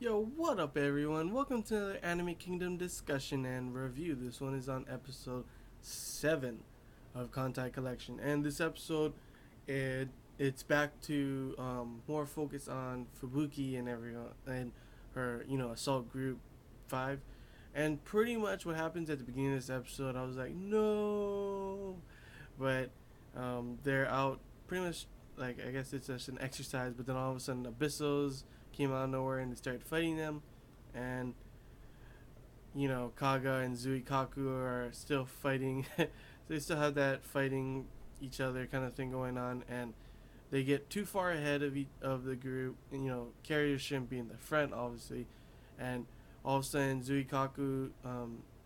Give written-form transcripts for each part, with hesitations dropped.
Yo, what up, everyone? Welcome to the Anime Kingdom discussion and review. This one is on episode 7 of Kantai Collection. And this episode, it's back to more focus on Fubuki and everyone and her, assault group 5. And pretty much what happens at the beginning of this episode, I was like, no. But they're out pretty much, like, I guess it's just an exercise, but then all of a sudden, Abyssos came out of nowhere and they started fighting them, and Kaga and Zuikaku are still fighting. So they still have that fighting each other kind of thing going on, and they get too far ahead of the group. And, Carrier shouldn't be in the front, obviously, and all of a sudden Zuikaku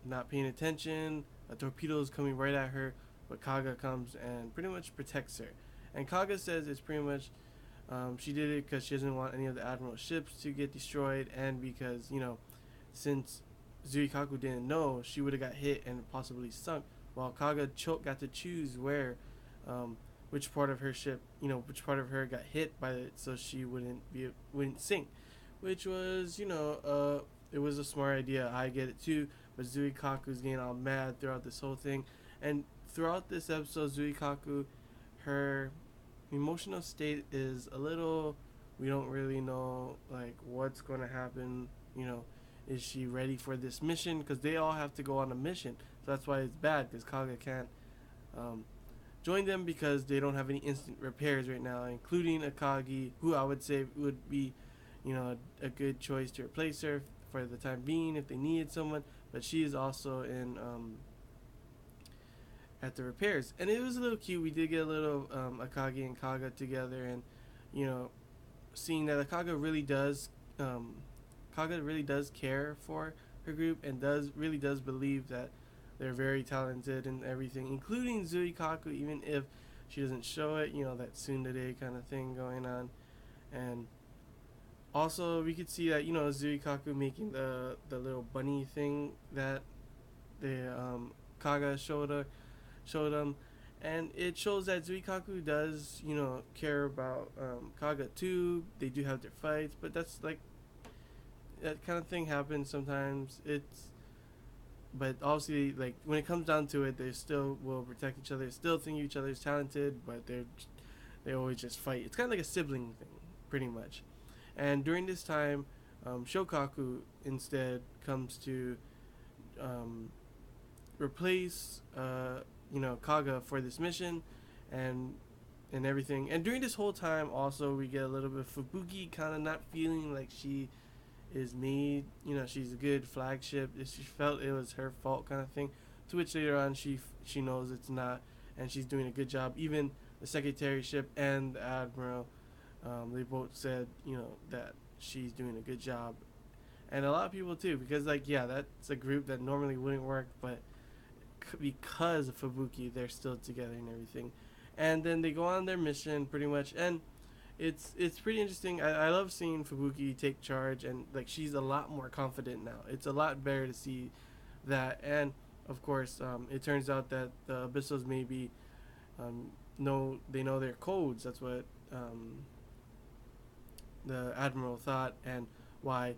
not paying attention. A torpedo is coming right at her, but Kaga comes and pretty much protects her. And Kaga says it's pretty much she did it because she doesn't want any of the Admiral's ships to get destroyed, and because, since Zuikaku didn't know, she would have got hit and possibly sunk, while Kaga got to choose which part of her ship, which part of her got hit by it, so she wouldn't sink, which was, it was a smart idea. I get it too, but Zuikaku's getting all mad throughout this whole thing, and throughout this episode, Zuikaku, her emotional state is a little, we don't really know like what's going to happen. Is she ready for this mission, because they all have to go on a mission, so that's why it's bad, because Kaga can't join them because they don't have any instant repairs right now, including Akagi, who I would say would be a good choice to replace her for the time being if they needed someone, but she is also in at the repairs. And it was a little cute. We did get a little Akagi and Kaga together, and seeing that Kaga really does care for her group, and really does believe that they're very talented and everything, including Zuikaku, even if she doesn't show it. That tsundere kind of thing going on. And also we could see that Zuikaku making the little bunny thing that the Kaga showed them, and it shows that Zuikaku does, care about Kaga too. They do have their fights, but that's like, that kind of thing happens sometimes. But obviously, like, when it comes down to it, they still will protect each other, still think each other's talented, but they always just fight. It's kind of like a sibling thing, pretty much. And during this time, Shokaku instead comes to replace Kaga for this mission, and everything. And during this whole time, also we get a little bit of Fubuki kind of not feeling like she is made. She's a good flagship. She felt it was her fault, kind of thing. To which later on she knows it's not, and she's doing a good job. Even the secretary ship and the admiral, they both said that she's doing a good job, and a lot of people too, because that's a group that normally wouldn't work, but because of Fubuki, they're still together and everything. And then they go on their mission pretty much, and it's pretty interesting. I love seeing Fubuki take charge, and like, she's a lot more confident now. It's a lot better to see that. And of course, it turns out that the Abyssos maybe they know their codes. That's what the admiral thought, and why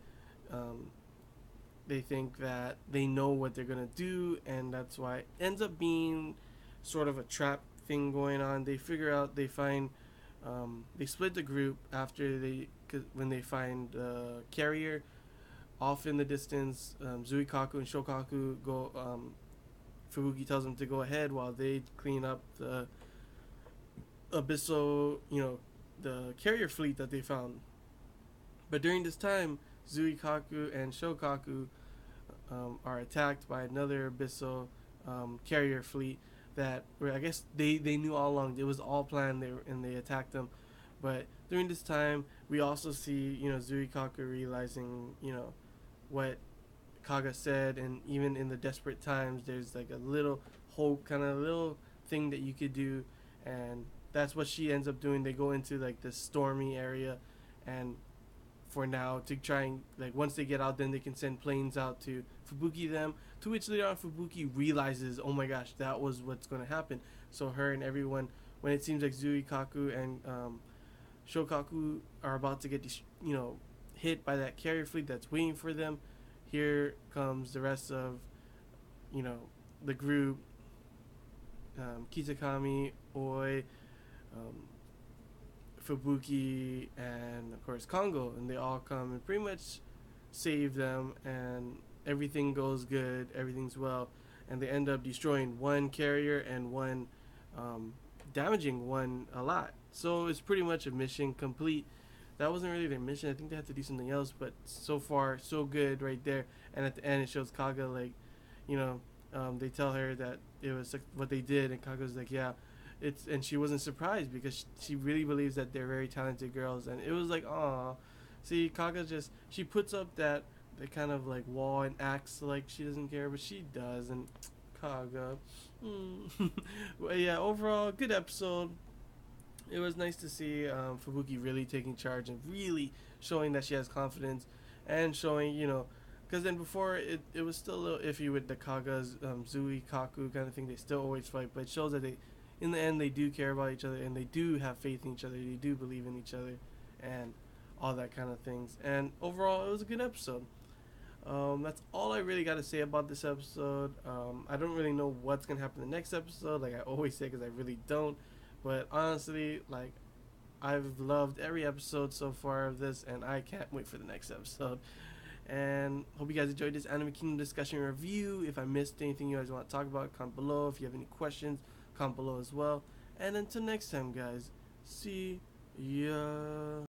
they think that they know what they're gonna do, and that's why it ends up being sort of a trap thing going on. They figure out, they find, they split the group after when they find carrier off in the distance. Zuikaku and Shokaku go. Fubuki tells them to go ahead while they clean up the Abysso, the carrier fleet that they found. But during this time, Zuikaku and Shokaku are attacked by another Abysso carrier fleet that, where I guess they knew all along. It was all planned, and they attacked them. But during this time, we also see, Zuikaku realizing, what Kaga said, and even in the desperate times, there's like a little hope, kind of little thing that you could do, and that's what she ends up doing. They go into like this stormy area, and for now, to try and, like, once they get out, then they can send planes out to Fubuki them, to which later on Fubuki realizes, oh my gosh, that was what's going to happen. So her and everyone, when it seems like Zuikaku and Shokaku are about to get hit by that carrier fleet that's waiting for them. Here comes the rest of, you know, the group, Kitakami, Oi, um, Fubuki, and of course Kongo, and they all come and pretty much save them, and everything goes good, everything's well, and they end up destroying one carrier and one, um, damaging one a lot. So it's pretty much a mission complete. That wasn't really their mission. I think they had to do something else, but so far so good right there. And at the end, it shows Kaga like, you know, they tell her that it was like what they did, and Kaga's like, yeah, it's, and she wasn't surprised because she really believes that they're very talented girls, and it was like, oh, see, Kaga just, she puts up that the kind of like wall and acts like she doesn't care, but she does, and Kaga, but yeah, overall good episode. It was nice to see Fubuki really taking charge and really showing that she has confidence, and showing, you know, because then before it was still a little iffy with the Kagas, Zui, Kaku kind of thing. They still always fight, but it shows that they, in the end, they do care about each other, and they do have faith in each other. They do believe in each other, and all that kind of things. And overall, it was a good episode. That's all I really got to say about this episode. I don't really know what's gonna happen in the next episode, like I always say, because I really don't. But honestly, like, I've loved every episode so far of this, and I can't wait for the next episode. And hope you guys enjoyed this Anime Kingdom discussion review. If I missed anything you guys want to talk about, comment below. If you have any questions, comment below as well. And until next time, guys, see ya.